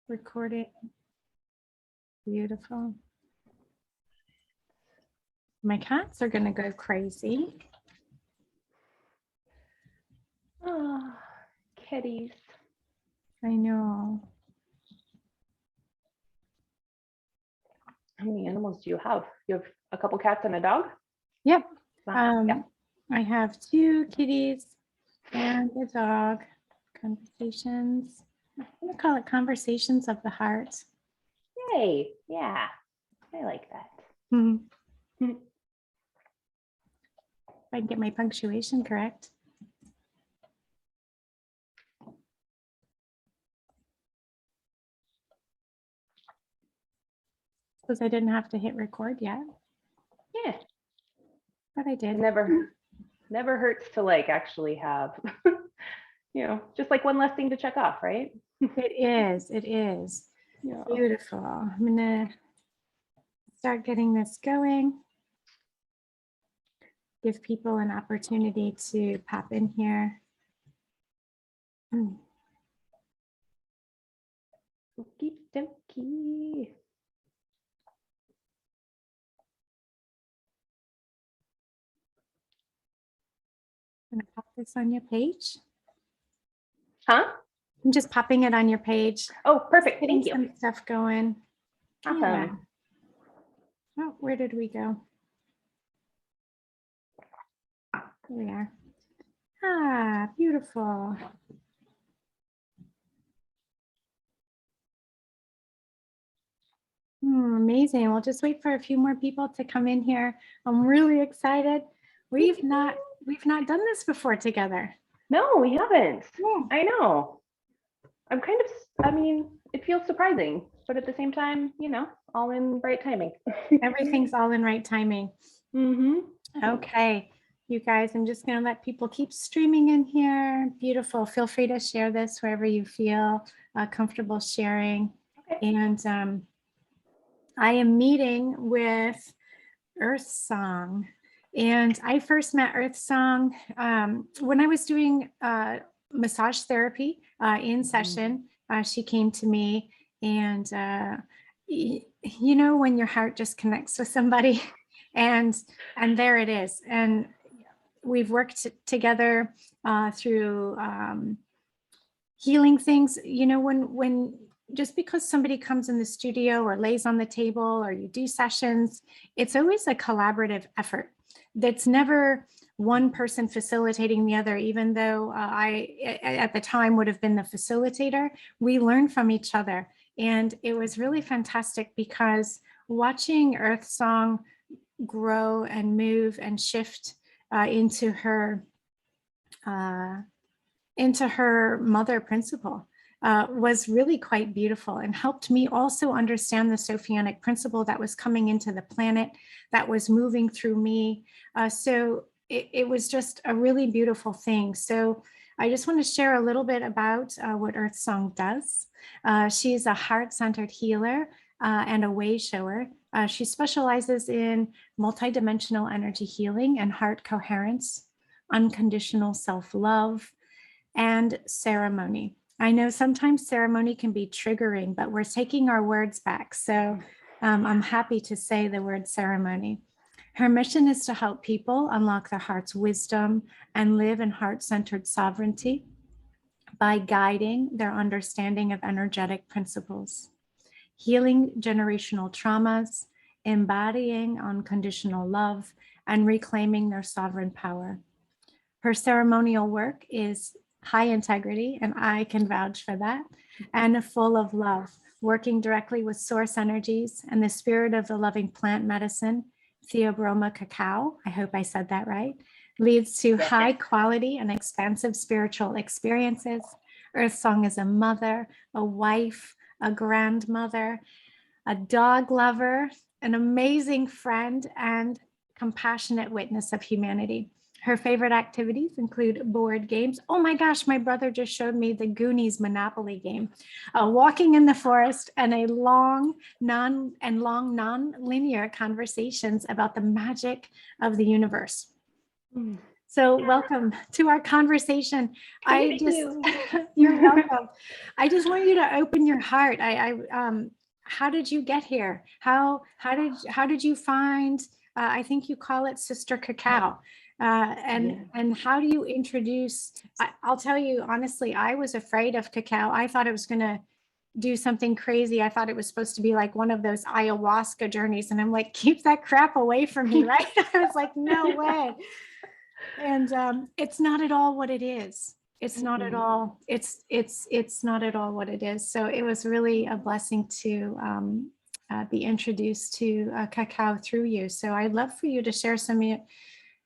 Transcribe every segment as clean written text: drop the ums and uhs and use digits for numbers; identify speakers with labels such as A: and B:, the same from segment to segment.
A: recording. Beautiful. My cats are going to go crazy.
B: Oh, kitties.
A: I know.
B: How many animals do you have? You have a couple cats and a dog?
A: Yep.
B: Yeah.
A: I have 2 kitties and a dog. Conversations. I'm going to call it conversations of the heart.
B: Yay. Yeah. I like that.
A: If I can get my punctuation correct. Because I didn't have to hit record yet.
B: Yeah.
A: But I did.
B: It never hurts to like actually have, just like one less thing to check off, right?
A: It is. It is.
B: Yeah.
A: Beautiful. I'm going to start getting this going. Give people an opportunity to pop in here.
B: Okie dokie.
A: I'm going to pop this on your page.
B: Huh?
A: I'm just popping it on your page.
B: Oh, perfect.
A: Getting
B: Thank you.
A: some stuff going.
B: Awesome.
A: Yeah. Oh, where did we go? Here we are. Ah, beautiful. Amazing. We'll just wait for a few more people to come in here. I'm really excited. We've not done this before together.
B: No, we haven't.
A: Yeah.
B: I know. It feels surprising, but at the same time, all in right timing.
A: Everything's all in right timing. Okay, you guys, I'm just going to let people keep streaming in here. Beautiful. Feel free to share this wherever you feel comfortable sharing.
B: Okay.
A: And I am meeting with Earthsong. And I first met Earthsong when I was doing massage therapy in session. She came to me, and when your heart just connects with somebody, and there it is. And we've worked together through healing things. When just because somebody comes in the studio or lays on the table or you do sessions, it's always a collaborative effort. That's never one person facilitating the other, even though I, at the time, would have been the facilitator. We learn from each other. And it was really fantastic because watching Earthsong grow and move and shift into her mother principle was really quite beautiful, and helped me also understand the Sophianic principle that was coming into the planet, that was moving through me. So it was just a really beautiful thing. So I just want to share a little bit about what Earthsong does. She's a heart-centered healer and a way shower. She specializes in multidimensional energy healing and heart coherence, unconditional self-love, and ceremony. I know sometimes ceremony can be triggering, but we're taking our words back. So I'm happy to say the word ceremony. Her mission is to help people unlock their heart's wisdom and live in heart-centered sovereignty by guiding their understanding of energetic principles, healing generational traumas, embodying unconditional love, and reclaiming their sovereign power. Her ceremonial work is high integrity, and I can vouch for that, and full of love, working directly with source energies and the spirit of the loving plant medicine, Theobroma Cacao, I hope I said that right, leads to high quality and expansive spiritual experiences. Earthsong is a mother, a wife, a grandmother, a dog lover, an amazing friend, and compassionate witness of humanity. Her favorite activities include board games. Oh my gosh, my brother just showed me the Goonies Monopoly game. Walking in the forest, and a long non-linear conversations about the magic of the universe. So welcome to our conversation.
B: Thank you.
A: You're welcome. I just want you to open your heart. How did you get here? How did you find? I think you call it Sister Cacao. And how do you introduce? I'll tell you honestly, I was afraid of cacao. I thought it was going to do something crazy. I thought it was supposed to be like one of those ayahuasca journeys, and I'm like, keep that crap away from me, right? I was like, no way. And it's not at all what it is. It's not at all. It's not at all what it is. So it was really a blessing to be introduced to cacao through you. So I'd love for you to share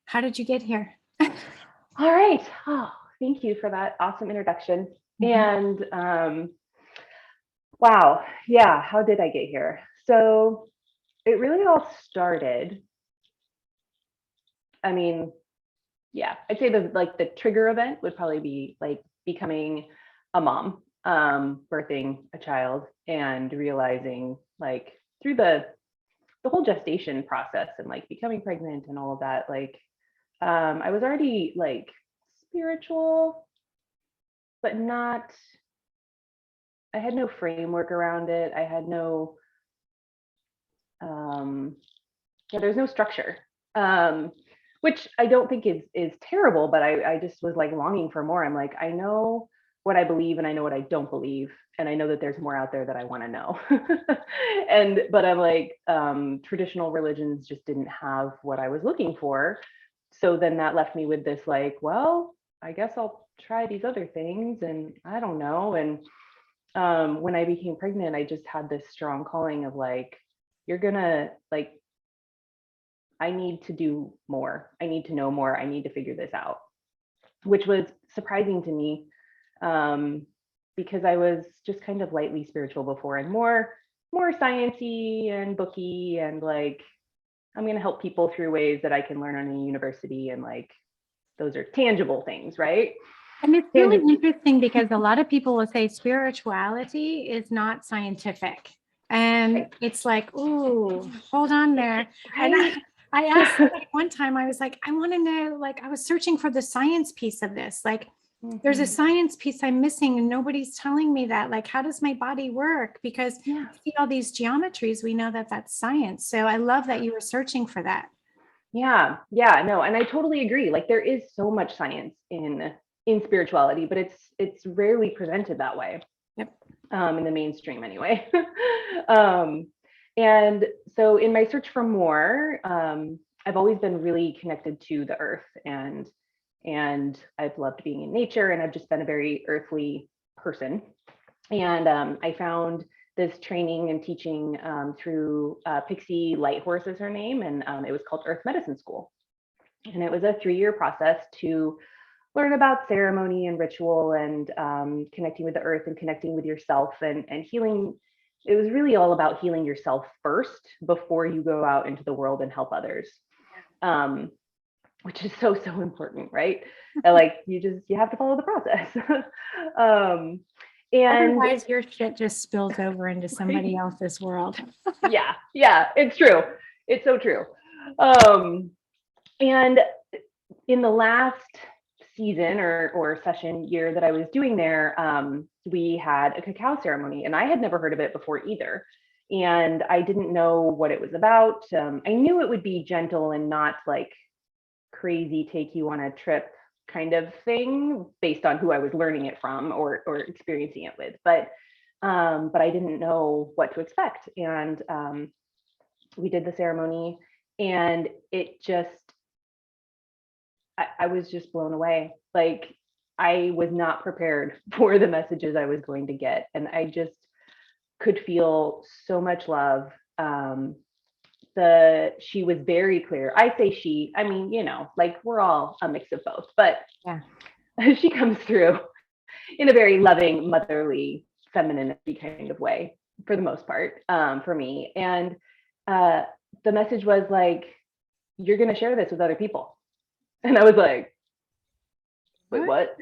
A: how did you get here?
B: All right. Oh, thank you for that awesome introduction. And wow, yeah, how did I get here? So it really all started, I mean, yeah, I'd say the trigger event would probably be like becoming a mom, birthing a child and realizing like through the whole gestation process and like becoming pregnant and all of that, like I was already like spiritual, but not, I had no framework around it. I had no, there's no structure, which I don't think is terrible, but I just was like longing for more. I'm like, I know what I believe and I know what I don't believe. And I know that there's more out there that I want to know. But I'm like, traditional religions just didn't have what I was looking for. So then that left me with this like, well, I guess I'll try these other things and I don't know. And when I became pregnant, I just had this strong calling of like, you're gonna like, I need to do more. I need to know more. I need to figure this out, which was surprising to me because I was just kind of lightly spiritual before and more sciencey and booky and like, I'm going to help people through ways that I can learn on a university and like, those are tangible things, right?
A: And it's really interesting because a lot of people will say spirituality is not scientific. And it's like, ooh, hold on there. And I asked somebody one time, I was like, I want to know, like, I was searching for the science piece of this. Like, there's a science piece I'm missing and nobody's telling me that. Like, how does my body work? Because we see all these geometries, we know that that's science. So I love that you were searching for that.
B: Yeah, no, and I totally agree. Like, there is so much science in spirituality, but it's rarely presented that way.
A: Yep.
B: In the mainstream anyway. And so in my search for more, I've always been really connected to the earth and I've loved being in nature and I've just been a very earthly person. And I found this training and teaching through Pixie Lighthorse is her name, and it was called Earth Medicine School. And it was a 3-year process to learn about ceremony and ritual and connecting with the earth and connecting with yourself and healing. It was really all about healing yourself first before you go out into the world and help others, which is so important, right? Like you have to follow the process. And
A: otherwise your shit just spills over into somebody else's world.
B: yeah, it's true. It's so true. And in the last season or session year that I was doing there, we had a cacao ceremony and I had never heard of it before either. And I didn't know what it was about. I knew it would be gentle and not like crazy, take you on a trip kind of thing based on who I was learning it from or experiencing it with. But I didn't know what to expect. And we did the ceremony and it just, I was just blown away. Like I was not prepared for the messages I was going to get. And I just could feel so much love. She was very clear. I say she, I mean, you know, like we're all a mix of both, but yeah, she comes through in a very loving, motherly, feminine kind of way for the most part, for me. And the message was like, you're going to share this with other people. And I was like, wait, what?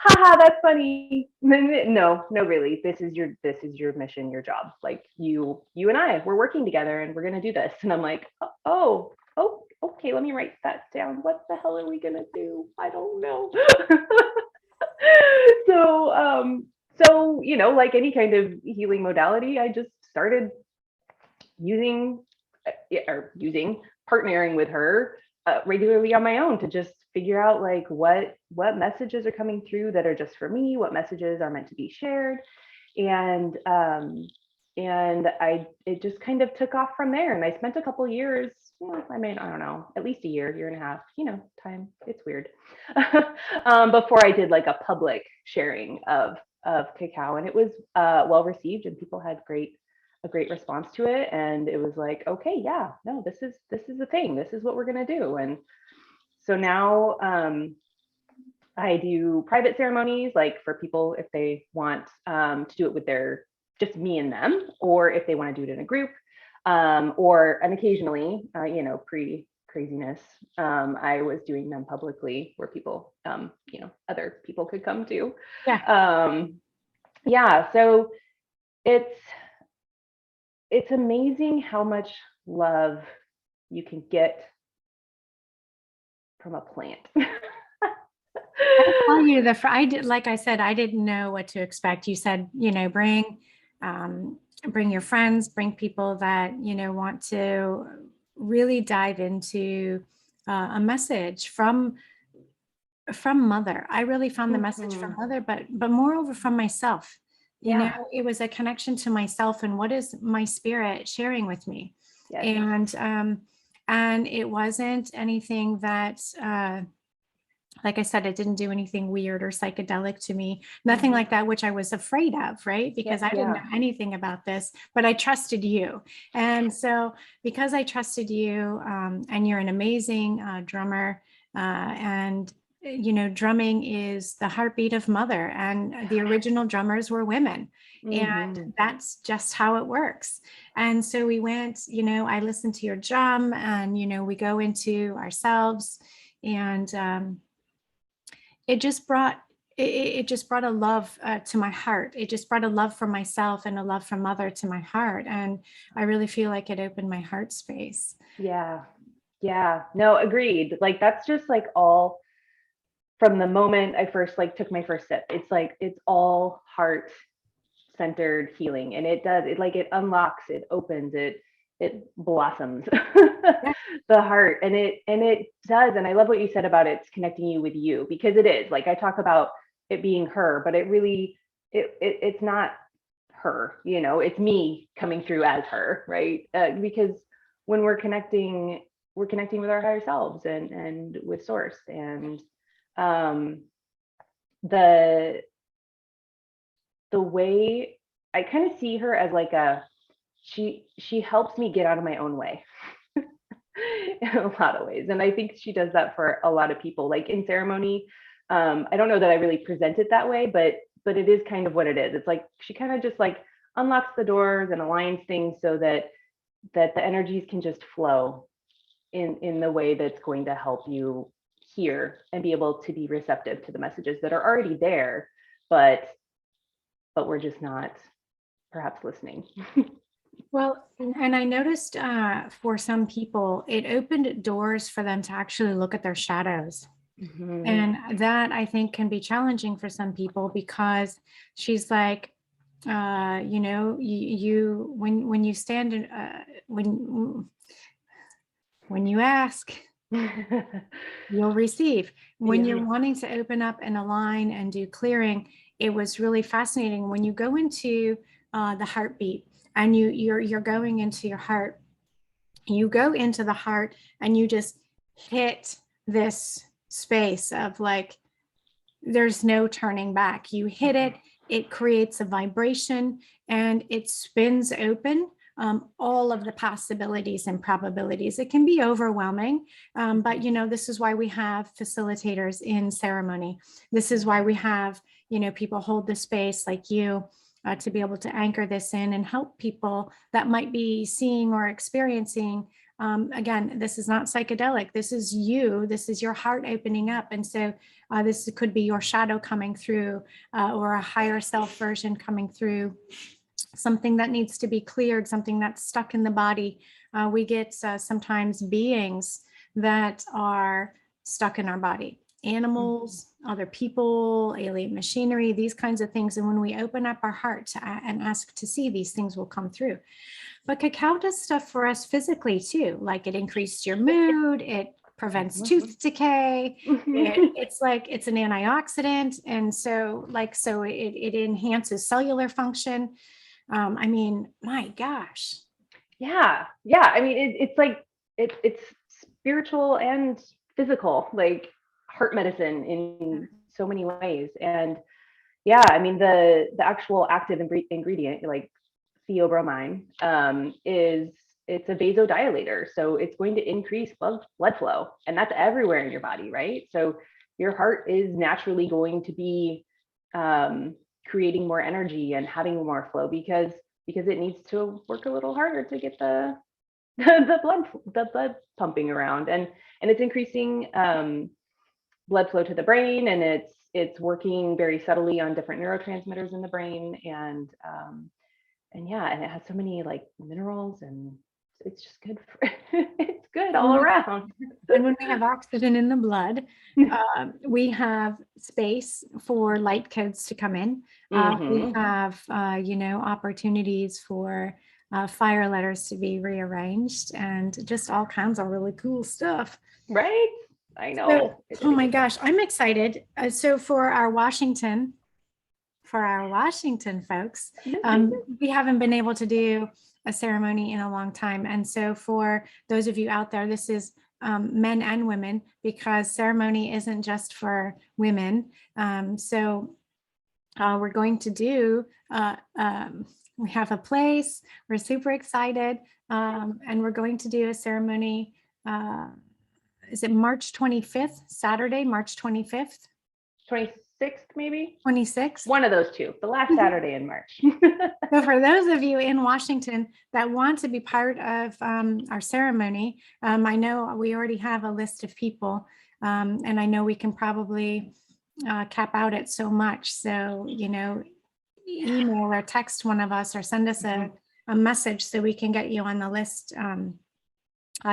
B: Haha, that's funny. No, really. This is your mission, your job. Like you and I, we're working together and we're gonna do this. And I'm like, oh, okay, let me write that down. What the hell are we gonna do? I don't know. So So, like any kind of healing modality, I just started using partnering with her regularly on my own to just figure out like what messages are coming through that are just for me, what messages are meant to be shared, and it just kind of took off from there. And I spent a couple years, I don't know, at least a year and a half, time, it's weird, before I did like a public sharing of cacao, and it was well received, and people had a great response to it. And it was like, okay, yeah, no, this is the thing, this is what we're gonna do. And so now I do private ceremonies, like for people if they want to do it with just me and them, or if they want to do it in a group, and occasionally, pre-craziness, I was doing them publicly where people, other people could come too. Yeah. So it's amazing how much love you can get from a plant.
A: I tell you, I did, like I said, I didn't know what to expect. You said, bring your friends, bring people that, want to really dive into a message from Mother. I really found the message from Mother, but moreover from myself. It was a connection to myself and what is my spirit sharing with me. Yes. And it wasn't anything that, like I said, it didn't do anything weird or psychedelic to me, nothing like that, which I was afraid of, right? Because I didn't know anything about this, but I trusted you. And so because I trusted you, and you're an amazing drummer, and drumming is the heartbeat of Mother, and the original drummers were women. And that's just how it works. And so we went, I listened to your drum, and, we go into ourselves, and it just brought a love to my heart. It just brought a love for myself and a love for Mother to my heart. And I really feel like it opened my heart space.
B: Yeah. No, agreed. Like, that's just like all from the moment I first took my first sip. It's like, it's all heart centered healing. And it unlocks, it opens, it blossoms the heart. And it does. And I love what you said about it's connecting you with you, because it is. Like, I talk about it being her, but it really, it's not her, it's me coming through as her, right? Because when we're connecting with our higher selves and with source. And the way I kind of see her as like she helps me get out of my own way in a lot of ways. And I think she does that for a lot of people. Like in ceremony, I don't know that I really present it that way, but it is kind of what it is. It's like she kind of just like unlocks the doors and aligns things so that the energies can just flow in the way that's going to help you hear and be able to be receptive to the messages that are already there, but we're just not perhaps listening.
A: Well, and I noticed for some people, it opened doors for them to actually look at their shadows. And that I think can be challenging for some people, because she's like, you when you stand in, when you ask, you'll receive. When you're wanting to open up and align and do clearing, it was really fascinating when you go into the heartbeat, and you're going into your heart. You go into the heart and you just hit this space of like, there's no turning back. You hit it, it creates a vibration, and it spins open all of the possibilities and probabilities. It can be overwhelming, but this is why we have facilitators in ceremony. This is why we have people hold the space like you, to be able to anchor this in and help people that might be seeing or experiencing. Again, this is not psychedelic. This is you. This is your heart opening up. And so this could be your shadow coming through, or a higher self version coming through, something that needs to be cleared, something that's stuck in the body. We get sometimes beings that are stuck in our body. animals, other people, alien machinery, these kinds of things. And when we open up our heart and ask to see, these things will come through. But cacao does stuff for us physically too, like it increases your mood, it prevents tooth decay, it's like it's an antioxidant, and so it enhances cellular function. I mean, my gosh.
B: Yeah. I mean, it's like it's spiritual and physical, like heart medicine in so many ways. And yeah, I mean, the actual active ingredient, like theobromine, it's a vasodilator, so it's going to increase blood flow, and that's everywhere in your body, right? So your heart is naturally going to be creating more energy and having more flow because it needs to work a little harder to get the the blood pumping around, and it's increasing blood flow to the brain, and it's working very subtly on different neurotransmitters in the brain, and yeah, and it has so many like minerals, and it's just good for it's good all around.
A: And when we have oxygen in the blood, we have space for light codes to come in. We have, opportunities for fire letters to be rearranged, and just all kinds of really cool stuff.
B: Right? I know.
A: So, oh my gosh, I'm excited. So for our Washington folks, we haven't been able to do a ceremony in a long time. And so for those of you out there, this is men and women, because ceremony isn't just for women. So we're going to do, we have a place, we're super excited, and we're going to do a ceremony. Is it March 25th, Saturday, March 25th?
B: 26th, maybe?
A: 26th?
B: One of those two, the last Saturday in March.
A: So for those of you in Washington that want to be part of our ceremony, I know we already have a list of people, and I know we can probably cap out at so much. So, email or text one of us or send us a message so we can get you on the list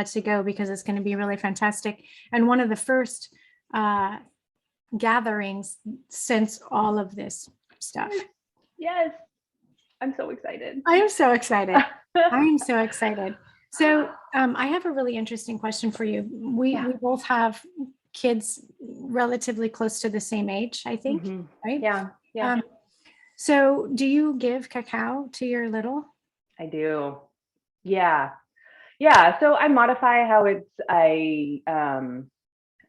A: to go, because it's going to be really fantastic. And one of the first gatherings since all of this stuff.
B: Yes. I'm so excited.
A: I am so excited. I am so excited. So I have a really interesting question for you. We both have kids relatively close to the same age, I think, right?
B: Yeah.
A: So do you give cacao to your little?
B: I do. Yeah. So I modify how I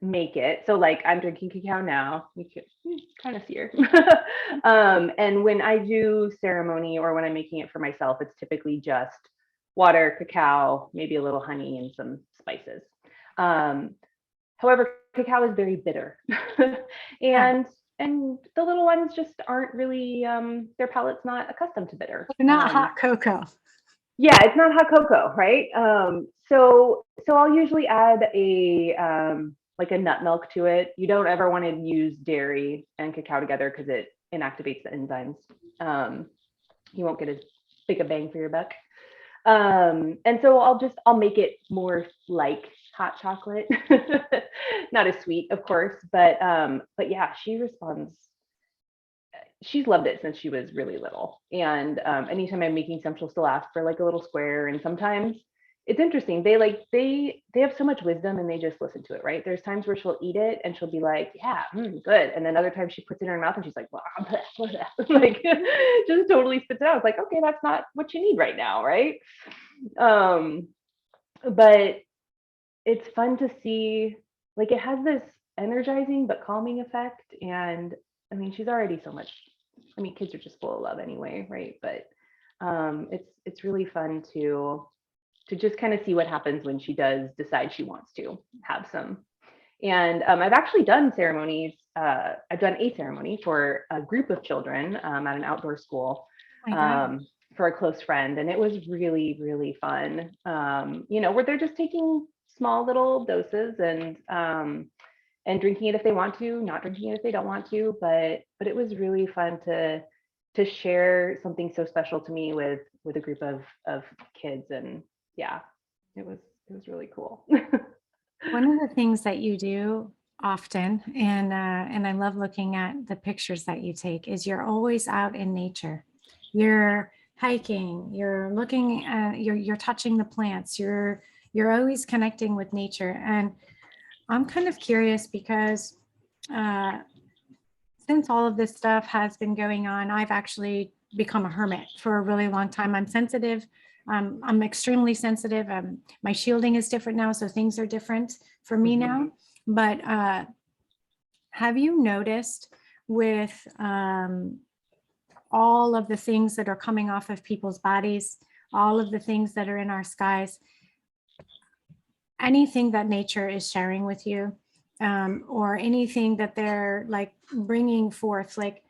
B: make it. So like I'm drinking cacao now. You can kind of see her. And when I do ceremony or when I'm making it for myself, it's typically just water, cacao, maybe a little honey and some spices. However, cacao is very bitter, and the little ones just aren't really, their palate's not accustomed to bitter.
A: They're not hot cocoa.
B: Yeah, it's not hot cocoa, right? So I'll usually add like a nut milk to it. You don't ever want to use dairy and cacao together because it inactivates the enzymes. You won't get as big a bang for your buck. And so I'll make it more like hot chocolate, not as sweet, of course, but yeah, she responds. She's loved it since she was really little. And anytime I'm making some, she'll still ask for like a little square. And sometimes it's interesting. They have so much wisdom and they just listen to it, right? There's times where she'll eat it and she'll be like, yeah, good. And then other times she puts it in her mouth and she's like, blah, blah, blah. Like just totally spits it out. It's like, okay, that's not what you need right now, right? But it's fun to see, like it has this energizing but calming effect. And I mean, she's already so much, I mean, kids are just full of love anyway, right? But it's really fun to just kind of see what happens when she does decide she wants to have some. And I've actually done ceremonies. I've done a ceremony for a group of children at an outdoor school for a close friend, and it was really, really fun. Where they're just taking small little doses and drinking it if they want to, not drinking it if they don't want to, but it was really fun to share something so special to me with a group of kids. And yeah, it was really cool.
A: One of the things that you do often, and I love looking at the pictures that you take, is you're always out in nature. You're hiking, you're looking at, you're touching the plants, you're always connecting with nature. And I'm kind of curious because uh, since all of this stuff has been going on, I've actually become a hermit for a really long time. I'm sensitive. I'm extremely sensitive. My shielding is different now, so things are different for me now. But have you noticed with all of the things that are coming off of people's bodies, all of the things that are in our skies, anything that nature is sharing with you, or anything that they're like bringing forth, like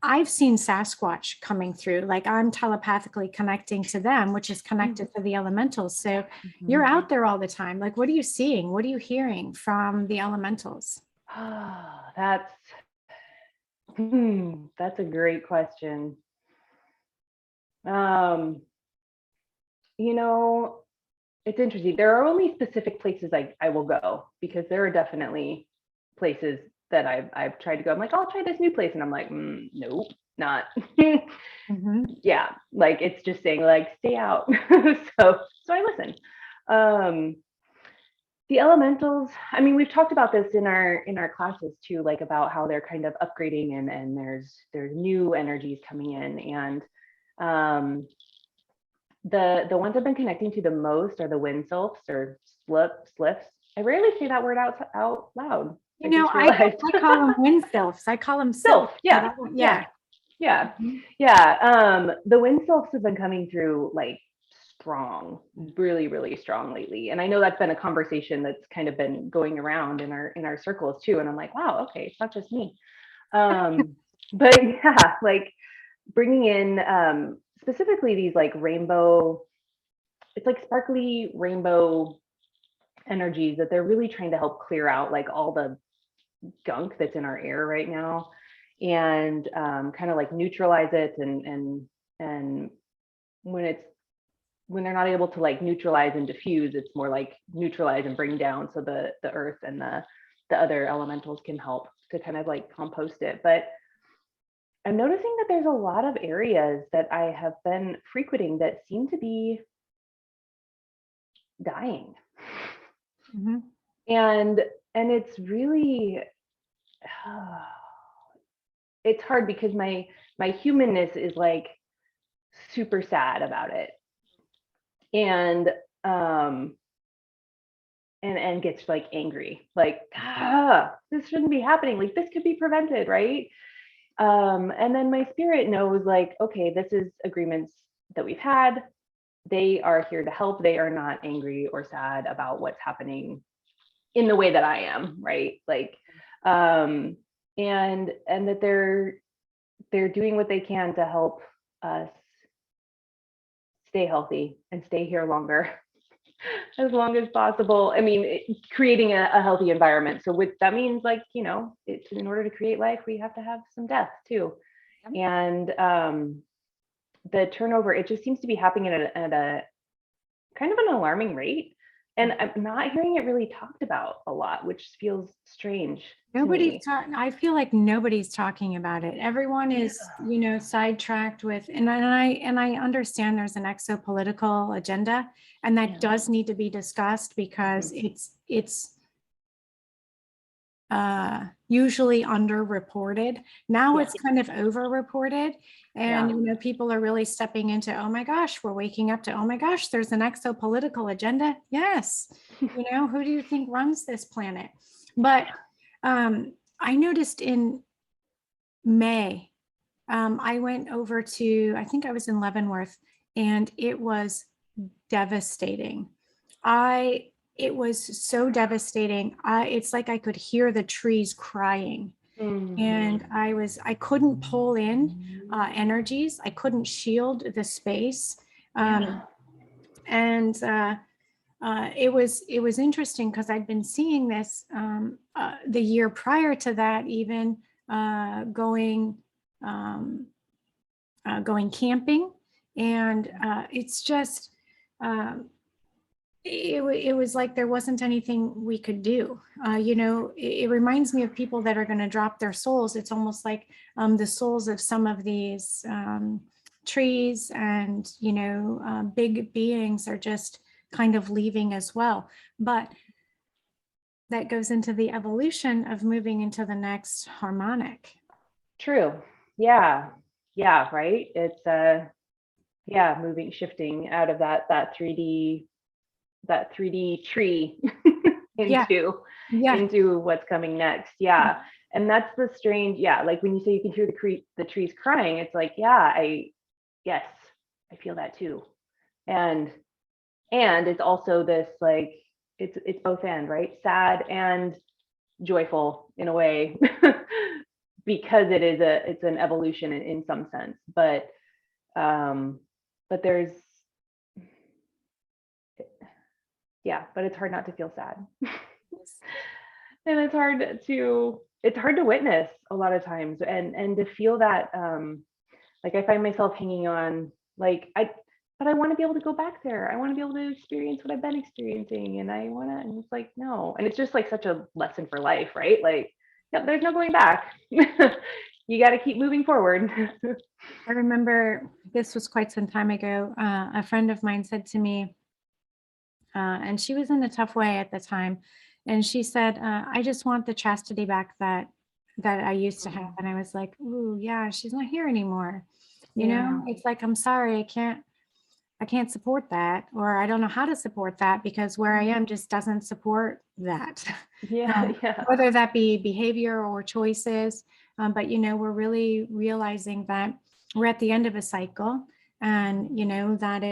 A: I've seen Sasquatch coming through, like I'm telepathically connecting to them, which is connected to the elementals. So you're out there all the time. Like, what are you seeing? What are you hearing from the elementals?
B: That's a great question. You know, it's interesting. There are only specific places I will go, because there are definitely places that I've tried to go. I'm like, I'll try this new place, and I'm like, nope, not. Yeah, like it's just saying like stay out. so I listen. The elementals, I mean, we've talked about this in our classes too, like about how they're kind of upgrading, and there's new energies coming in, and the ones I've been connecting to the most are the wind sylphs, or slips. I rarely say that word out loud.
A: You know, I call them wind sylphs. I call them
B: sylph.
A: Yeah.
B: The wind sylphs have been coming through like strong, really, really strong lately. And I know that's been a conversation that's kind of been going around in our circles too. And I'm like, wow, okay, it's not just me. But yeah, like bringing in specifically these like rainbow, it's like sparkly rainbow energies that they're really trying to help clear out like all the gunk that's in our air right now, and kind of like neutralize it, and when they're not able to like neutralize and diffuse, it's more like neutralize and bring down, so the earth and the other elementals can help to kind of like compost it. But I'm noticing that there's a lot of areas that I have been frequenting that seem to be dying. And it's really it's hard, because my humanness is like super sad about it, and gets like angry, like this shouldn't be happening, like this could be prevented, right? And then my spirit knows like, okay, this is agreements that we've had. They are here to help. They are not angry or sad about what's happening in the way that I am, right? Like and that they're doing what they can to help us stay healthy and stay here longer, as long as possible. I mean, creating a healthy environment. So that means like, it's in order to create life, we have to have some death too. And the turnover, it just seems to be happening at a kind of an alarming rate. And I'm not hearing it really talked about a lot, which feels strange.
A: I feel like nobody's talking about it. Everyone is, sidetracked with, and I understand there's an exopolitical agenda, and that does need to be discussed, because it's usually underreported. Now it's kind of overreported, and people are really stepping into, oh my gosh, we're waking up to, oh my gosh, there's an exopolitical agenda. Yes. Who do you think runs this planet? But I noticed in May, I went over to, I think I was in Leavenworth, and it was devastating. It was so devastating. It's like I could hear the trees crying. And I couldn't pull in energies. I couldn't shield the space. And it was interesting, because I'd been seeing this the year prior to that, even going camping, and it's just it was like there wasn't anything we could do. It reminds me of people that are going to drop their souls. It's almost like the souls of some of these trees and, big beings are just kind of leaving as well. But that goes into the evolution of moving into the next harmonic.
B: True. Yeah. Yeah. Right. It's moving, shifting out of that 3D tree into what's coming next. Yeah. And that's the strange, like when you say you can hear the trees crying, it's like, I feel that too. And it's also this like, it's both and, right? Sad and joyful in a way, because it's an evolution in some sense, but there's, but it's hard not to feel sad. And it's hard to witness a lot of times, and to feel that, like I find myself hanging on, like but I want to be able to go back there. I want to be able to experience what I've been experiencing, and and it's like, no. And it's just like such a lesson for life, right? Like, there's no going back. You got to keep moving forward.
A: I remember this was quite some time ago. A friend of mine said to me, and she was in a tough way at the time, and she said, I just want the chastity back that I used to have. And I was like, ooh, yeah, she's not here anymore. It's like, I'm sorry, I can't support that, or I don't know how to support that, because where I am just doesn't support that. Whether that be behavior or choices. But, we're really realizing that we're at the end of a cycle, and, that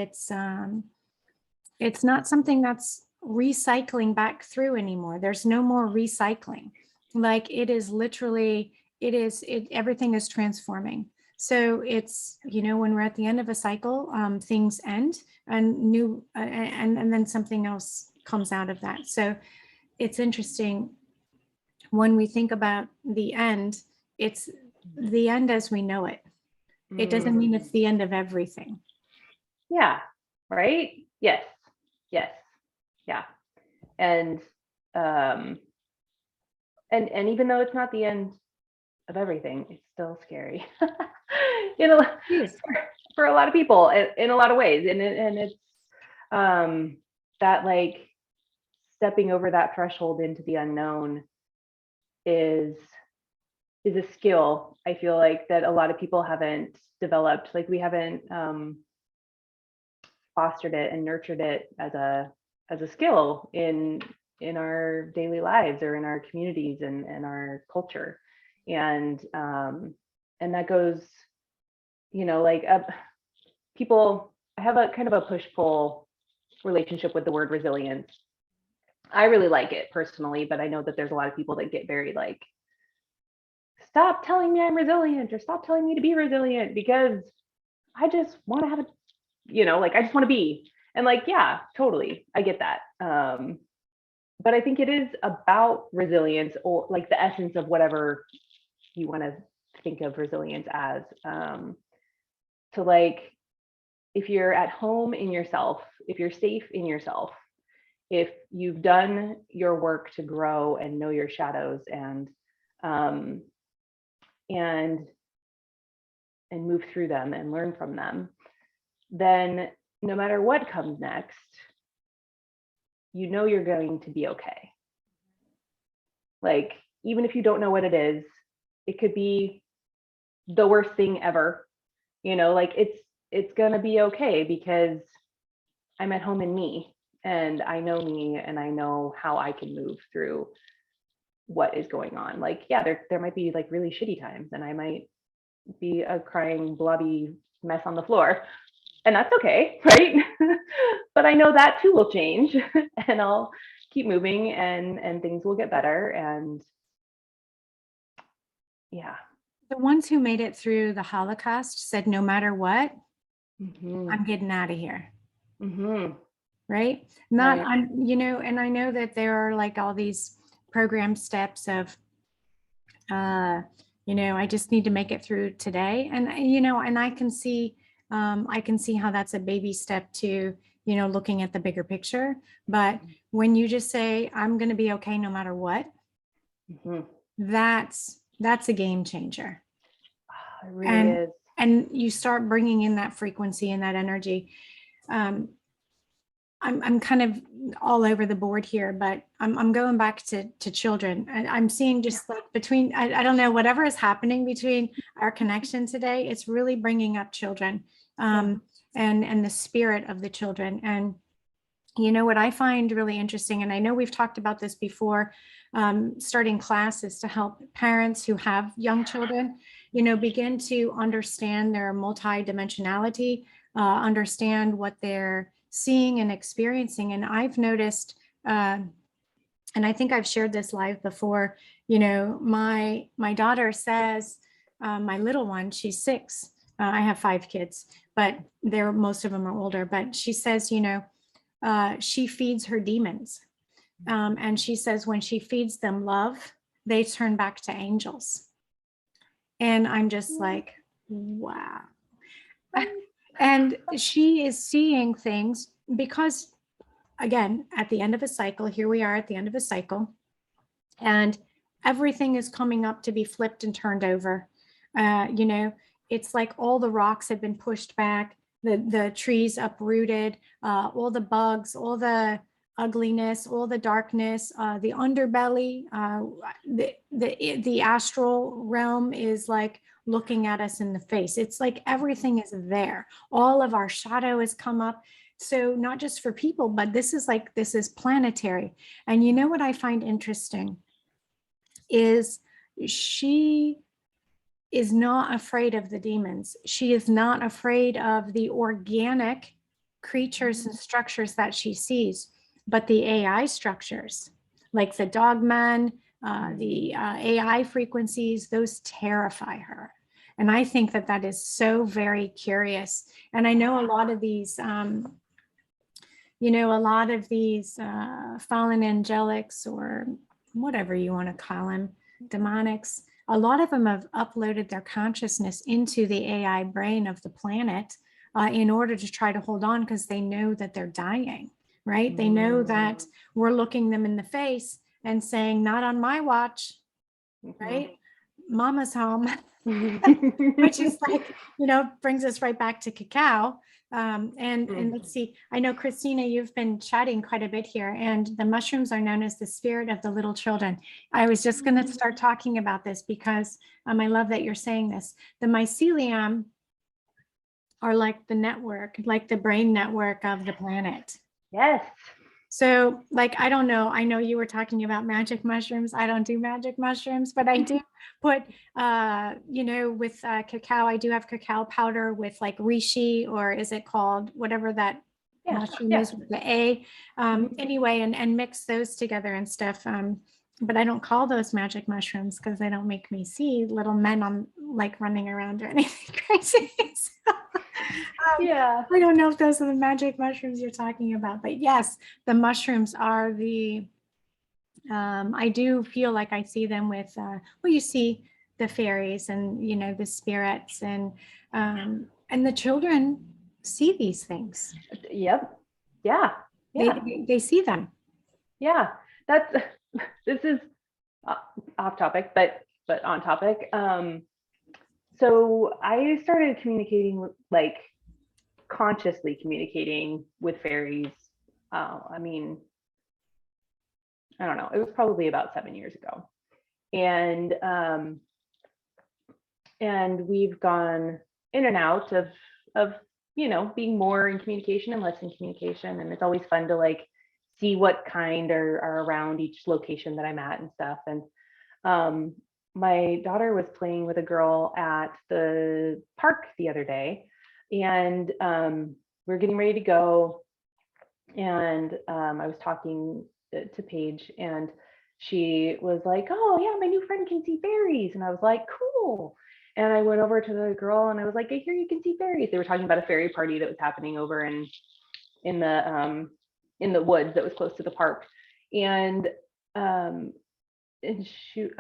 A: it's not something that's recycling back through anymore. There's no more recycling. Like, it is literally, everything is transforming. So it's, when we're at the end of a cycle, things end, and new, and then something else comes out of that. So it's interesting when we think about the end, it's the end as we know it. It doesn't mean it's the end of everything.
B: Yeah. Right. Yes. Yeah. And even though it's not the end of everything, it's still scary. For a lot of people, in a lot of ways, and it's that, like, stepping over that threshold into the unknown is a skill, I feel like, that a lot of people haven't developed. Like, we haven't fostered it and nurtured it as a skill in our daily lives, or in our communities, and our culture. And that goes, like, people, I have a kind of a push-pull relationship with the word resilience. I really like it personally, but I know that there's a lot of people that get very like, stop telling me I'm resilient, or stop telling me to be resilient, because I just want to have like, I just want to be. And like, yeah, totally, I get that. But I think it is about resilience, or like the essence of whatever you want to think of resilience as. To, like, if you're at home in yourself, if you're safe in yourself, if you've done your work to grow and know your shadows, and move through them and learn from them, then no matter what comes next, you're going to be okay. Like, even if you don't know what it is, it could be the worst thing ever, like, it's gonna be okay, because I'm at home in me, and I know me, and I know how I can move through what is going on. Like, yeah, there might be like really shitty times, and I might be a crying blobby mess on the floor, and that's okay, right? But I know that too will change, and I'll keep moving, and things will get better. And yeah,
A: The ones who made it through the Holocaust said, no matter what, I'm getting out of here. Right? Not,
B: right.
A: And I know that there are like all these program steps of, I just need to make it through today. And, and I can see how that's a baby step to looking at the bigger picture. But when you just say, I'm going to be okay no matter what, that's a game changer.
B: It really is.
A: And you start bringing in that frequency and that energy. I'm kind of all over the board here, but I'm going back to children. I'm seeing just like between, I don't know, whatever is happening between our connection today, it's really bringing up children, and the spirit of the children. And what I find really interesting, and I know we've talked about this before, starting classes to help parents who have young children, begin to understand their multidimensionality, understand what they're seeing and experiencing. And I've noticed, and I think I've shared this live before, my daughter says, my little one, she's 6. I have 5 kids, but most of them are older, but she says, she feeds her demons. And she says when she feeds them love, they turn back to angels. And I'm just like, wow. And she is seeing things because, again, at the end of a cycle, here we are at the end of a cycle, and everything is coming up to be flipped and turned over. It's like all the rocks have been pushed back, the trees uprooted, all the bugs, all the ugliness, all the darkness, the underbelly, the astral realm is like looking at us in the face. It's like everything is there. All of our shadow has come up. So not just for people, but this is planetary. And what I find interesting is she is not afraid of the demons. She is not afraid of the organic creatures and structures that she sees, but the AI structures, like the dogman, the AI frequencies, those terrify her. And I think that is so very curious. And I know a lot of these, fallen angelics, or whatever you want to call them, demonics, a lot of them have uploaded their consciousness into the AI brain of the planet in order to try to hold on, because they know that they're dying, right? They know that we're looking them in the face and saying, not on my watch, right? Mama's home, which is like, brings us right back to cacao. And let's see, I know, Christina, you've been chatting quite a bit here, and the mushrooms are known as the spirit of the little children. I was just going to start talking about this because I love that you're saying this. The mycelium are like the network, like the brain network of the planet.
B: Yes.
A: So I don't know, I know you were talking about magic mushrooms. I don't do magic mushrooms, but I do put, with cacao, I do have cacao powder with like reishi, or is it called whatever that mushroom is with the A, anyway, and mix those together and stuff. But I don't call those magic mushrooms because they don't make me see little men on running around or anything crazy. So, I don't know if those are the magic mushrooms you're talking about, but yes, the mushrooms are the, I do feel like I see them with, you see the fairies and, the spirits, and the children see these things.
B: Yep. Yeah.
A: They see them.
B: Yeah. This is off topic, but on topic. So I started communicating, consciously communicating with fairies. I don't know, it was probably about 7 years ago. And we've gone in and out of being more in communication and less in communication. And it's always fun to see what kind are around each location that I'm at and stuff. And my daughter was playing with a girl at the park the other day, and we're getting ready to go. And I was talking to Paige, and she was like, "Oh yeah, my new friend can see fairies." And I was like, "Cool." And I went over to the girl and I was like, "I hear you can see fairies." They were talking about a fairy party that was happening over in the woods that was close to the park. And I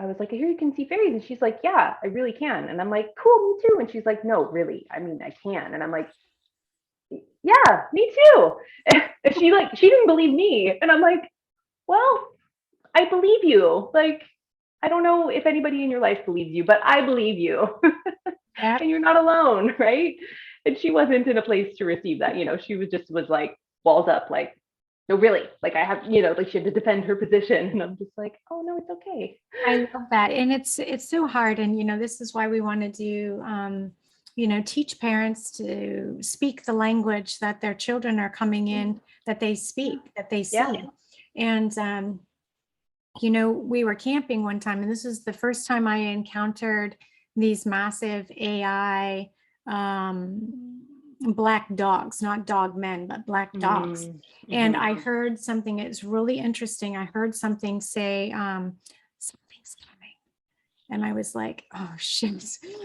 B: was like, "I hear you can see fairies." And she's like, "Yeah, I really can." And I'm like, "Cool, me too." And she's like, "No, really, I mean, I can." And I'm like, yeah, me too. And she didn't believe me. And I'm like, well, I believe you. Like, I don't know if anybody in your life believes you, but I believe you.
A: Yep.
B: And you're not alone, right? And she wasn't in a place to receive that. She was like walls up, like, no, really, like I have, like she had to defend her position. And I'm just like, oh no, it's okay.
A: I love that. And it's so hard. And, this is why we want to do, teach parents to speak the language that their children are coming in, that they speak, that they
B: Yeah.
A: see. And, we were camping one time, and this is the first time I encountered these massive AI black dogs, not dog men, but black dogs.
B: Mm-hmm.
A: And I heard something, it's really interesting. I heard something say, something's coming. And I was like, oh shit.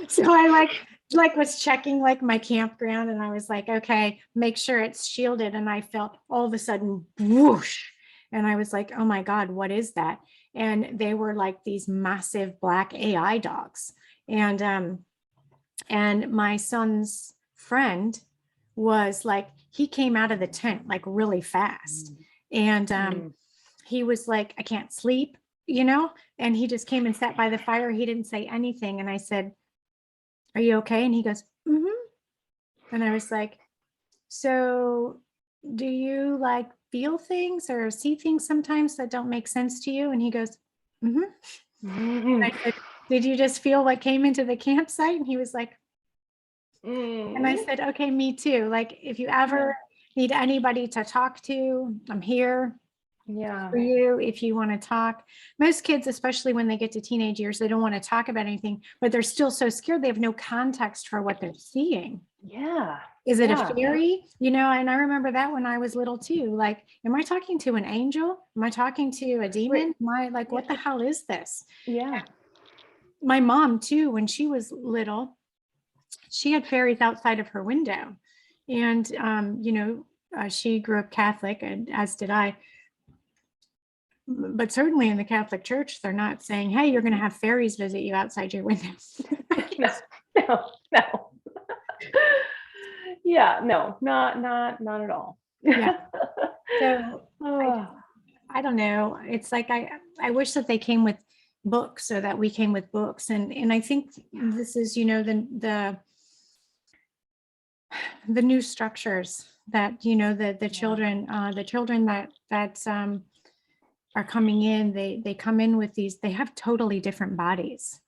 A: So I like was checking like my campground, and I was like, okay, make sure it's shielded. And I felt all of a sudden whoosh. And I was like, oh my God, what is that? And they were like these massive black AI dogs. And my son's friend was like, he came out of the tent like really fast. And he was like, I can't sleep, and he just came and sat by the fire. He didn't say anything. And I said, are you okay? And he goes, mm-hmm. And I was like, so do you like feel things or see things sometimes that don't make sense to you? And he goes, mm-hmm. And I said, did you just feel what came into the campsite? And he was like, and I said, okay, me too. Like, if you ever need anybody to talk to, I'm here for you. If you want to talk, most kids, especially when they get to teenage years, they don't want to talk about anything, but they're still so scared. They have no context for what they're seeing.
B: Yeah.
A: Is it a fairy? And I remember that when I was little too. Like, am I talking to an angel? Am I talking to a demon? Am I like, what the hell is this?
B: Yeah.
A: My mom too, when she was little, she had fairies outside of her window. And, she grew up Catholic, and as did I. But certainly in the Catholic Church, they're not saying, hey, you're going to have fairies visit you outside your window.
B: No. Yeah, no, not at all.
A: Yeah. So I don't know. It's like, I wish that they came with books, so that we came with books. And I think this is, the new structures that, the children that are coming in, they come in with these, they have totally different bodies.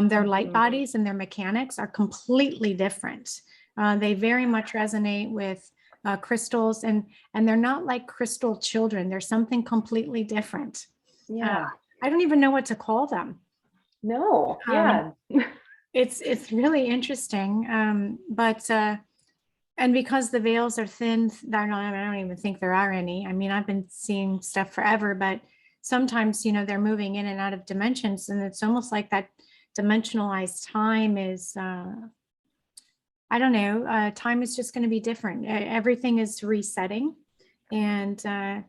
A: Their light bodies and their mechanics are completely different. They very much resonate with crystals, and they're not like crystal children. They're something completely different.
B: Yeah.
A: I don't even know what to call them.
B: No. Yeah.
A: It's really interesting. But and because the veils are thin, I don't even think there are any. I mean, I've been seeing stuff forever, but sometimes, they're moving in and out of dimensions, and it's almost like that dimensionalized time is, I don't know, time is just going to be different. Everything is resetting. And, and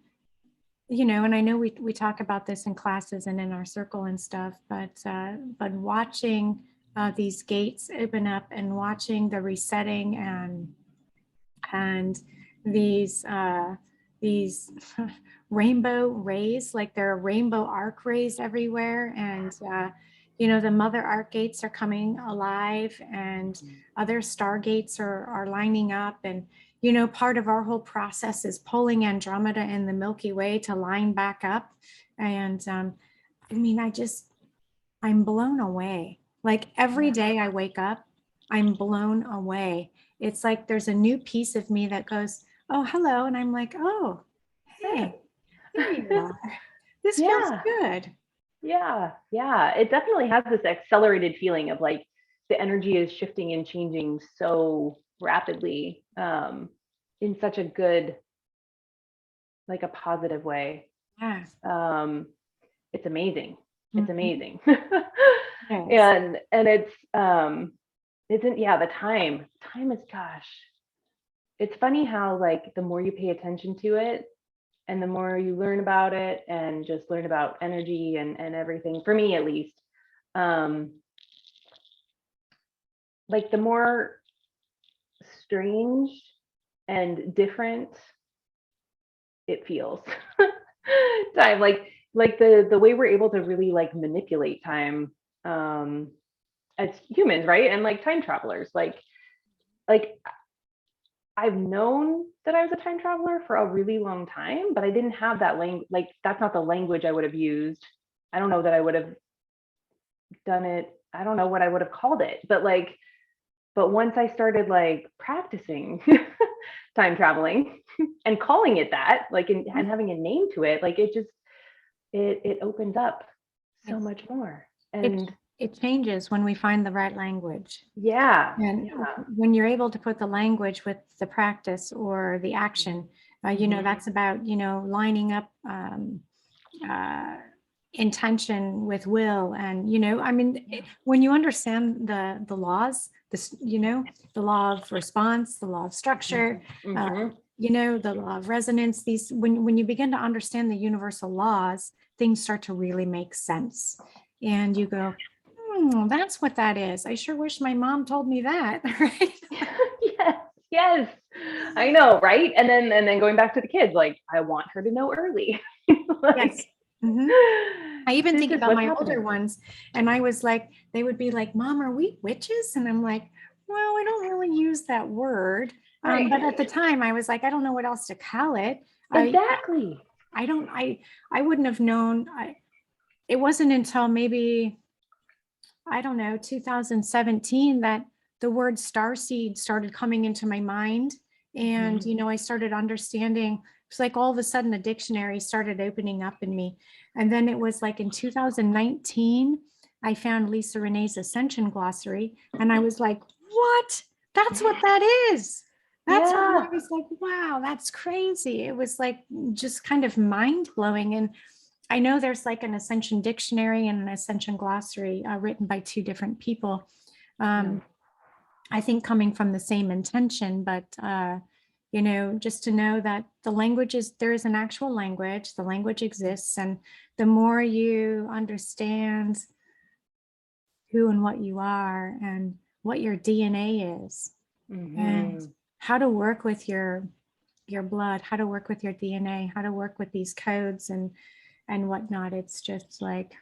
A: I know we talk about this in classes and in our circle and stuff, but watching these gates open up and watching the resetting and these rainbow rays, like there are rainbow arc rays everywhere. And the mother arc gates are coming alive, and other stargates are lining up. And part of our whole process is pulling Andromeda and the Milky Way to line back up. And I mean, I'm blown away. Like every day I wake up, I'm blown away. It's like there's a new piece of me that goes, oh, hello. And I'm like, oh, hey, there you are. This feels good.
B: Yeah. It definitely has this accelerated feeling of like the energy is shifting and changing so rapidly, in such a good, like a positive way.
A: Yeah.
B: It's amazing. It's amazing.
A: Yes.
B: And it's the time is, gosh, it's funny how like the more you pay attention to it and the more you learn about it and just learn about energy and everything, for me at least, like the more strange and different it feels. Time, like the way we're able to really like manipulate time as humans, right? And like time travelers, like I've known that I was a time traveler for a really long time, but I didn't have that language. Like that's not the language I would have used. I don't know that I would have done it. I don't know what I would have called it, but once I started like practicing time traveling and calling it that, like and having a name to it, like it just it opens up so
A: It's,
B: much more.
A: it,
B: And
A: it changes when we find the right language.
B: yeah,
A: And when you're able to put the language with the practice or the action, that's about, lining up uh, intention with will. And, when you understand the laws, the law of response, the law of structure, the law of resonance, when you begin to understand the universal laws, things start to really make sense. And you go, that's what that is. I sure wish my mom told me that. Right?
B: Yes, I know, right? And then going back to the kids, like I want her to know early. Like,
A: yes. Mm-hmm. I even think about my older ones, and I was like, they would be like, Mom, are we witches? And I'm like, well, I don't really use that word.
B: right.
A: But at the time I was like, I don't know what else to call it.
B: Exactly.
A: I wouldn't have known. It wasn't until maybe, I don't know, 2017 that the word starseed started coming into my mind. And, I started understanding. It's like all of a sudden a dictionary started opening up in me. And then it was like in 2019, I found Lisa Renee's Ascension Glossary. And I was like, what? That's what that is. That's what I was like, wow, that's crazy. It was like just kind of mind blowing. And I know there's like an Ascension dictionary and an Ascension glossary written by two different people. I think coming from the same intention, but just to know that the language there is an actual language, the language exists. And the more you understand who and what you are and what your DNA is, and how to work with your blood, how to work with your DNA, how to work with these codes and whatnot. It's just like,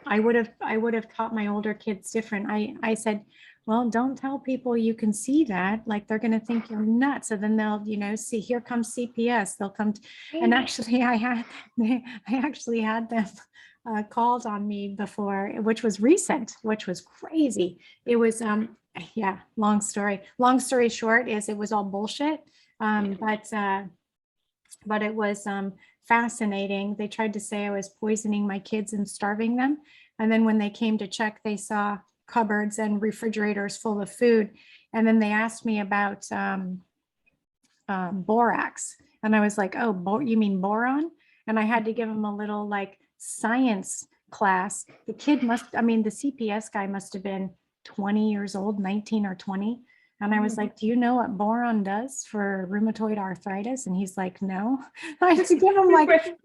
A: I would have taught my older kids different. I said, well, don't tell people you can see that, like they're going to think you're nuts. So then they'll, see, here comes CPS. They'll come. And actually I actually had them called on me before, which was recent, which was crazy. It was, yeah, long story short is it was all bullshit. But it was fascinating. They tried to say I was poisoning my kids and starving them. And then when they came to check, they saw cupboards and refrigerators full of food. And then they asked me about borax. And I was like, oh, you mean boron? And I had to give them a little like science class. The CPS guy must have been 20 years old, 19 or 20. And I was like, do you know what boron does for rheumatoid arthritis? And he's like, no. I had to give him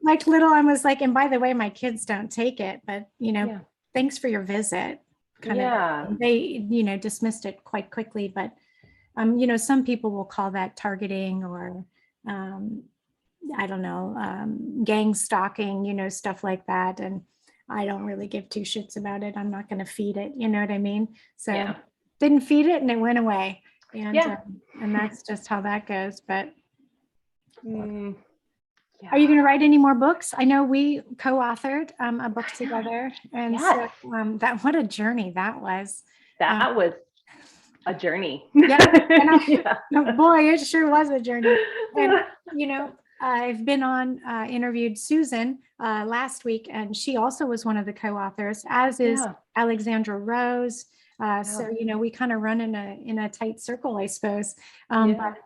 A: like little, I was like, and by the way, my kids don't take it, but thanks for your visit. They, dismissed it quite quickly, but some people will call that targeting or I don't know, gang stalking, stuff like that. And I don't really give two shits about it. I'm not going to feed it. You know what I mean? So didn't feed it and it went away. And that's just how that goes. But are you going to write any more books? I know we co-authored a book together. And so what a journey that was.
B: That was a journey.
A: Boy, it sure was a journey. And, I've been interviewed Susan last week, and she also was one of the co-authors, as is Alexandra Rose. So, we kind of run in a tight circle, I suppose. But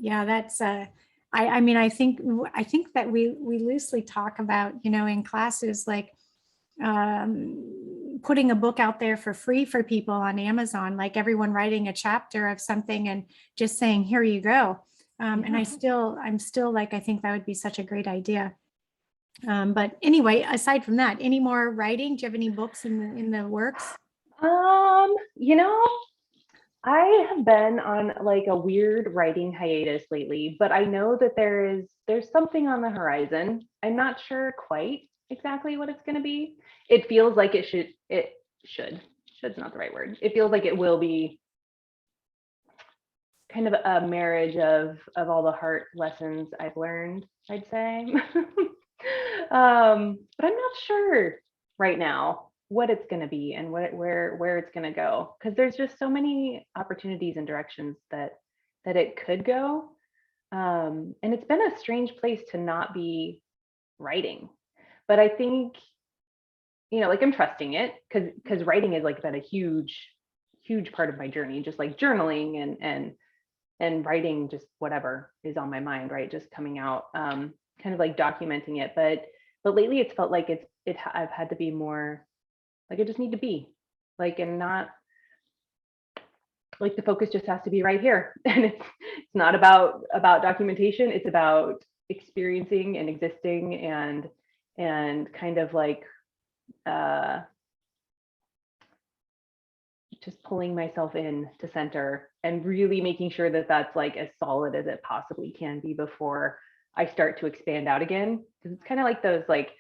A: that's, I think that we loosely talk about, in classes, like putting a book out there for free for people on Amazon, like everyone writing a chapter of something and just saying, here you go. And I'm still like, I think that would be such a great idea. But anyway, aside from that, any more writing? Do you have any books in the works?
B: I have been on like a weird writing hiatus lately, but I know that there's something on the horizon. I'm not sure quite exactly what it's going to be. It feels like should's not the right word. It feels like it will be kind of a marriage of all the heart lessons I've learned, I'd say. But I'm not sure right now what it's going to be and where it's going to go, because there's just so many opportunities and directions that it could go. And it's been a strange place to not be writing, but I think, like, I'm trusting it, because writing is like been a huge part of my journey, just like journaling and writing just whatever is on my mind, right? Just coming out, kind of like documenting it. But lately it's felt like I've had to be more like, I just need to be like, and not like the focus just has to be right here. And it's not about documentation. It's about experiencing and existing and kind of like uh just pulling myself in to center and really making sure that that's like as solid as it possibly can be before I start to expand out again. Because it's kind of like those like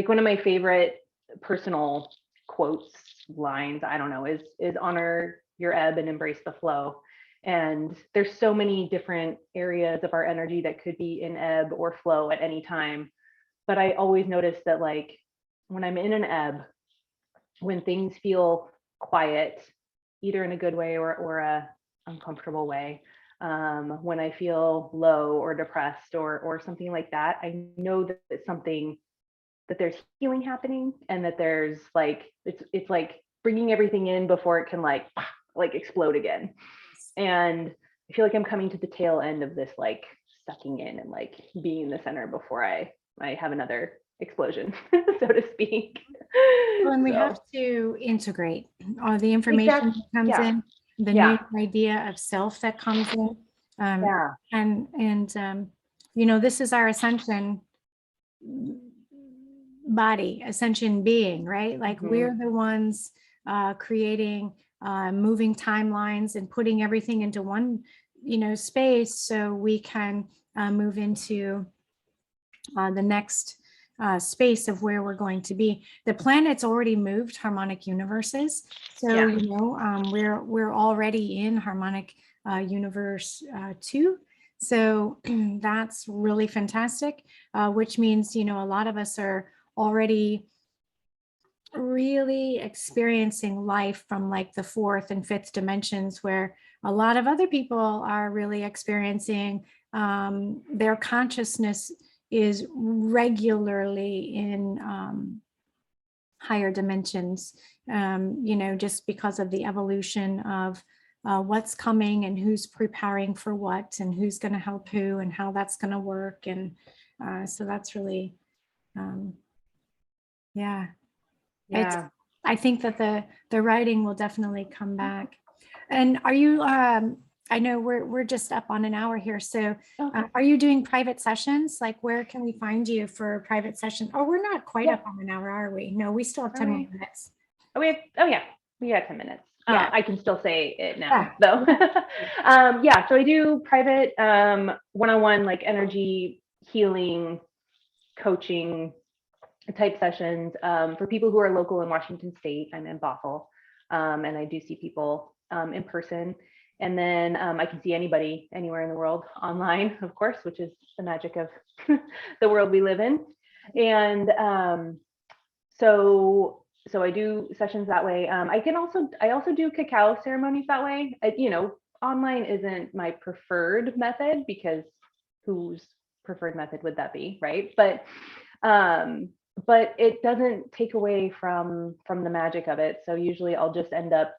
B: one of my favorite personal quotes, lines, I don't know, is honor your ebb and embrace the flow. And there's so many different areas of our energy that could be in ebb or flow at any time. But I always notice that, like, when I'm in an ebb, when things feel quiet, either in a good way or a uncomfortable way, when I feel low or depressed or something like that, I know that it's something, that there's healing happening, and that there's like, it's like bringing everything in before it can like explode again. And I feel like I'm coming to the tail end of this, like sucking in and like being in the center before I have another explosion, so to speak.
A: Well, and we
B: So
A: have to integrate all the information
B: exactly.
A: that comes
B: Yeah.
A: in, the new
B: Yeah.
A: idea of self that comes in.
B: Yeah.
A: And this is our ascension body, ascension being, right? Like,
B: Mhm.
A: we're the ones creating moving timelines and putting everything into one, space, so we can move into the next space of where we're going to be. The planet's already moved harmonic universes, so
B: Yeah.
A: we're already in harmonic universe 2. So that's really fantastic, which means a lot of us are already really experiencing life from like the fourth and fifth dimensions, where a lot of other people are really experiencing their consciousness is regularly in higher dimensions, just because of the evolution of what's coming and who's preparing for what and who's going to help who and how that's going to work. And so that's really, yeah, it's,
B: Yeah.
A: I think that the writing will definitely come back. And are you, I know we're just up on an hour here. So
B: Okay.
A: are you doing private sessions? Like, where can we find you for private session? Oh, we're not quite
B: Yeah.
A: up on an hour, are we? No, we still have 10 more minutes.
B: Oh, yeah, we got 10 minutes.
A: Yeah.
B: I can still say it now,
A: Yeah.
B: though. Yeah, so I do private one-on-one, like, energy healing coaching type sessions for people who are local in Washington State. I'm in Bothell, and I do see people in person. And then I can see anybody anywhere in the world online, of course, which is the magic of the world we live in. And so I do sessions that way. I also do cacao ceremonies that way. Online isn't my preferred method, because whose preferred method would that be, right? But it doesn't take away from the magic of it. So usually I'll just end up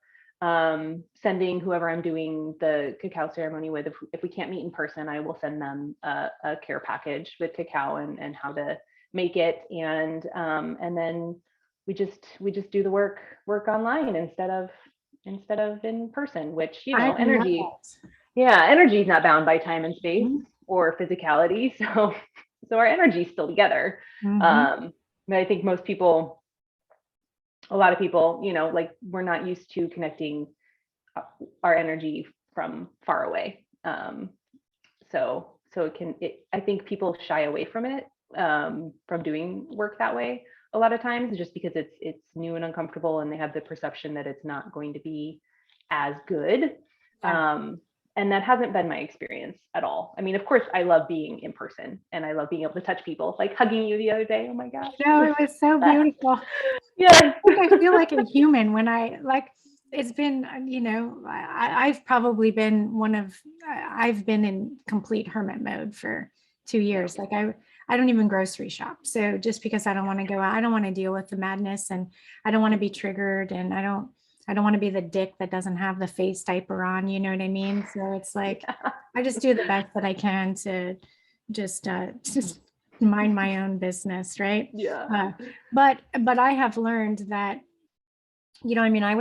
B: sending whoever I'm doing the cacao ceremony with. If we can't meet in person, I will send them a care package with cacao and how to make it, and then we just do the work online instead of in person, which,
A: I love
B: energy,
A: it.
B: yeah, energy is not bound by time and space
A: Mhm.
B: or physicality. So our energy is still together.
A: Mhm.
B: But I think a lot of people, like, we're not used to connecting our energy from far away. So I think people shy away from it, from doing work that way a lot of times, just because it's new and uncomfortable, and they have the perception that it's not going to be as good.
A: Yeah.
B: And that hasn't been my experience at all. I mean, of course, I love being in person, and I love being able to touch people, like hugging you the other day. Oh my gosh.
A: No, it was so beautiful.
B: Yes.
A: I think I feel like a human when it's been, I've probably been I've been in complete hermit mode for 2 years. Like I don't even grocery shop. So just because I don't want to go out, I don't want to deal with the madness, and I don't want to be triggered, and I don't want to be the dick that doesn't have the face diaper on, you know what I mean? So it's like, I just do the best that I can to just mind my own business, right?
B: Yeah.
A: But I have learned that, I mean, I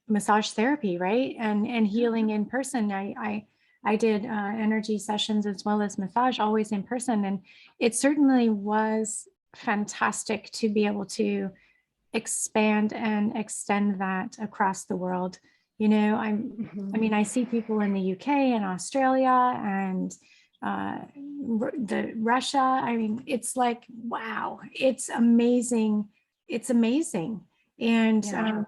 A: massage therapy, right? And healing in person. I did energy sessions as well as massage, always in person. And it certainly was fantastic to be able to expand and extend that across the world. I mean, I see people in the UK and Australia and the Russia. I mean, it's like, wow, it's amazing. It's amazing. And
B: Yeah.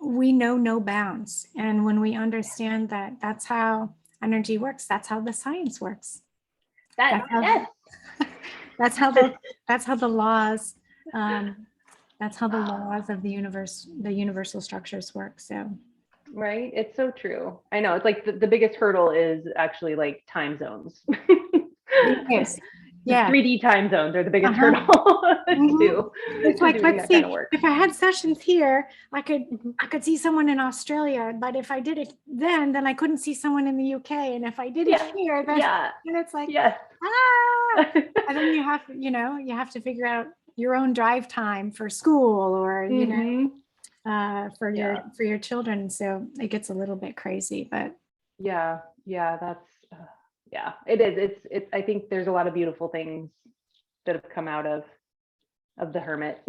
A: we know no bounds. And when we understand that that's how energy works, that's how the science works.
B: Yes.
A: That's how the laws of the universe, the universal structures work. So
B: Right. It's so true. I know. It's like the biggest hurdle is actually like time zones.
A: it is.
B: The
A: Yeah.
B: 3D time zones are the biggest hurdle
A: It's
B: to
A: like,
B: doing
A: let's
B: that kind
A: see,
B: of work.
A: if I had sessions here, I could see someone in Australia, but if I did it then I couldn't see someone in the UK. And if I did it here, then and it's like,
B: Yes.
A: and then you have to figure out your own drive time for school, or for your children. So it gets a little bit crazy, but
B: Yeah. That's it is. It's I think there's a lot of beautiful things that have come out of the hermit,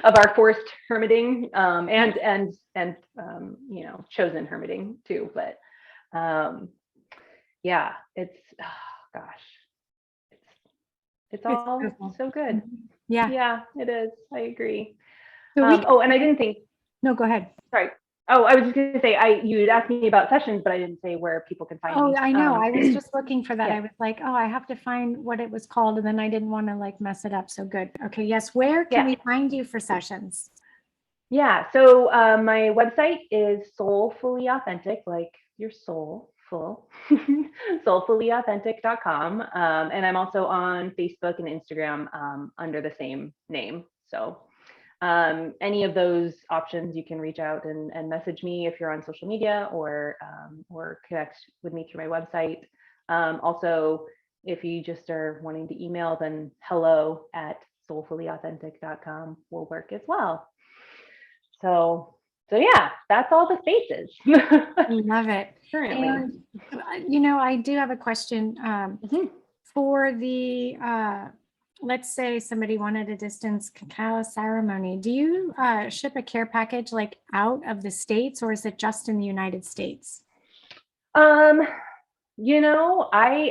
B: of our forced hermiting, and chosen hermiting too. But it's gosh, it's all
A: beautiful.
B: so good.
A: Yeah.
B: Yeah, it is. I agree.
A: So
B: And I didn't think.
A: No, go ahead.
B: Sorry. Oh, I was just going to say, you'd asked me about sessions, but I didn't say where people can find me.
A: Oh, I know. I was just looking for that.
B: Yeah.
A: I was like, oh, I have to find what it was called, and then I didn't want to like mess it up. So good. Okay. Yes. Where can we find you for sessions?
B: Yeah. So my website is Soulfully Authentic, like your soul full, soulfullyauthentic.com. And I'm also on Facebook and Instagram under the same name. So any of those options, you can reach out and message me if you're on social media, or connect with me through my website. Also, if you just are wanting to email, then hello@soulfullyauthentic.com will work as well. So yeah, that's all the spaces.
A: Love it.
B: Currently.
A: And, I do have a question for the, let's say somebody wanted a distance cacao ceremony. Do you ship a care package like out of the States, or is it just in the United States?
B: I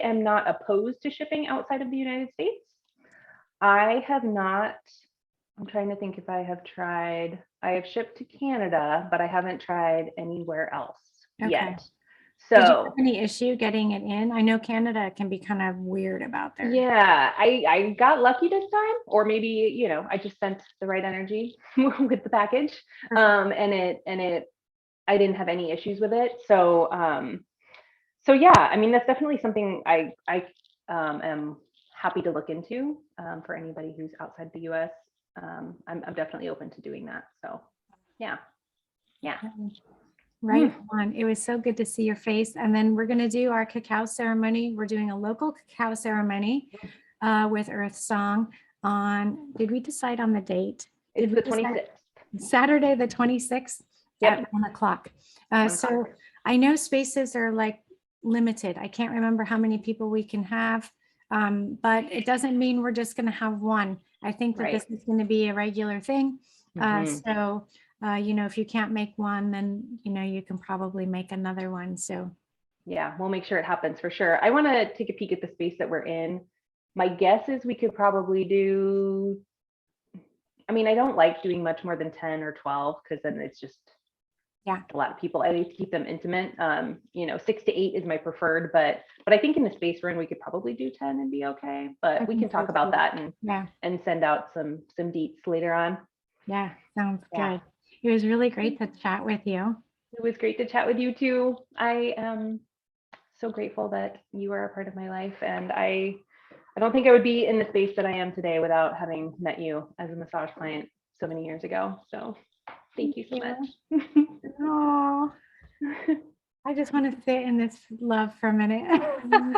B: am not opposed to shipping outside of the United States. I have not. I'm trying to think if I have tried. I have shipped to Canada, but I haven't tried anywhere else yet. So,
A: did you have any issue getting it in? I know Canada can be kind of weird about their.
B: Yeah, I got lucky this time, or maybe I just sent the right energy with the package, and I didn't have any issues with it. So yeah, I mean, that's definitely something I am happy to look into for anybody who's outside the U.S. I'm definitely open to doing that. So yeah.
A: Right on. It was so good to see your face. And then we're going to do our cacao ceremony. We're doing a local cacao ceremony with Earthsong on, did we decide on the date?
B: It's the 26th.
A: Saturday, the 26th at 1 o'clock. So I know spaces are like limited. I can't remember how many people we can have, but it doesn't mean we're just going to have one. I think that this is going to be a regular thing. So if you can't make one, then, you can probably make another one. So
B: yeah, we'll make sure it happens for sure. I want to take a peek at the space that we're in. My guess is we could probably do, I mean, I don't like doing much more than 10 or 12 because then it's just a lot of people. I like to keep them intimate. 6 to 8 is my preferred, but I think in the space we're in, we could probably do 10 and be okay. But we can talk about that and send out some deets later on.
A: Yeah, sounds good. It was really great to chat with you.
B: It was great to chat with you too. I am so grateful that you are a part of my life, and I don't think I would be in the space that I am today without having met you as a massage client so many years ago. So thank you so much.
A: Oh, I just want to sit in this love for a minute.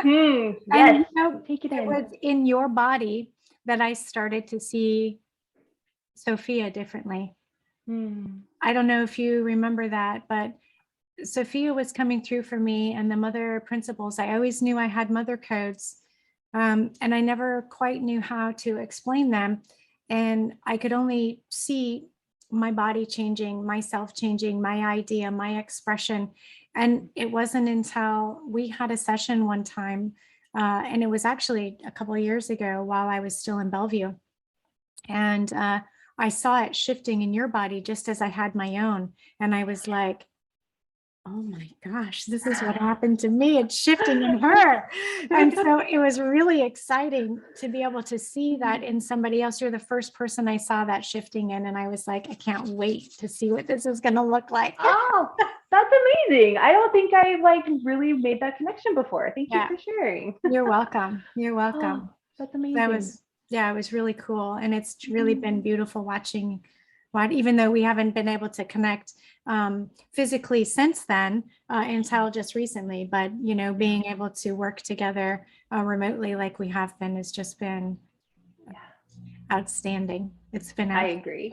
B: Yes,
A: and
B: take it in.
A: It was in your body that I started to see Sophia differently. I don't know if you remember that, but Sophia was coming through for me, and the mother principles. I always knew I had mother codes, and I never quite knew how to explain them. And I could only see my body changing, myself changing, my idea, my expression. And it wasn't until we had a session one time, and it was actually a couple of years ago while I was still in Bellevue. And I saw it shifting in your body just as I had my own. And I was like, oh my gosh, this is what happened to me. It's shifting in her. And so it was really exciting to be able to see that in somebody else. You're the first person I saw that shifting in. And I was like, I can't wait to see what this is going to look like.
B: Oh, that's amazing. I don't think I really made that connection before. Thank you for sharing.
A: You're welcome. You're welcome.
B: Oh, that's amazing.
A: It was really cool. And it's really been beautiful watching even though we haven't been able to connect physically since then until just recently, but being able to work together remotely like we have been has just been outstanding. It's been
B: I agree.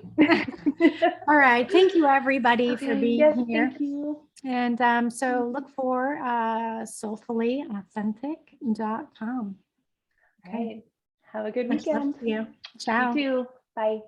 A: All right, thank you everybody for being here.
B: Thank you.
A: And so look for soulfullyauthentic.com.
B: Okay. Have a good weekend.
A: You. Ciao.
B: You too. Bye.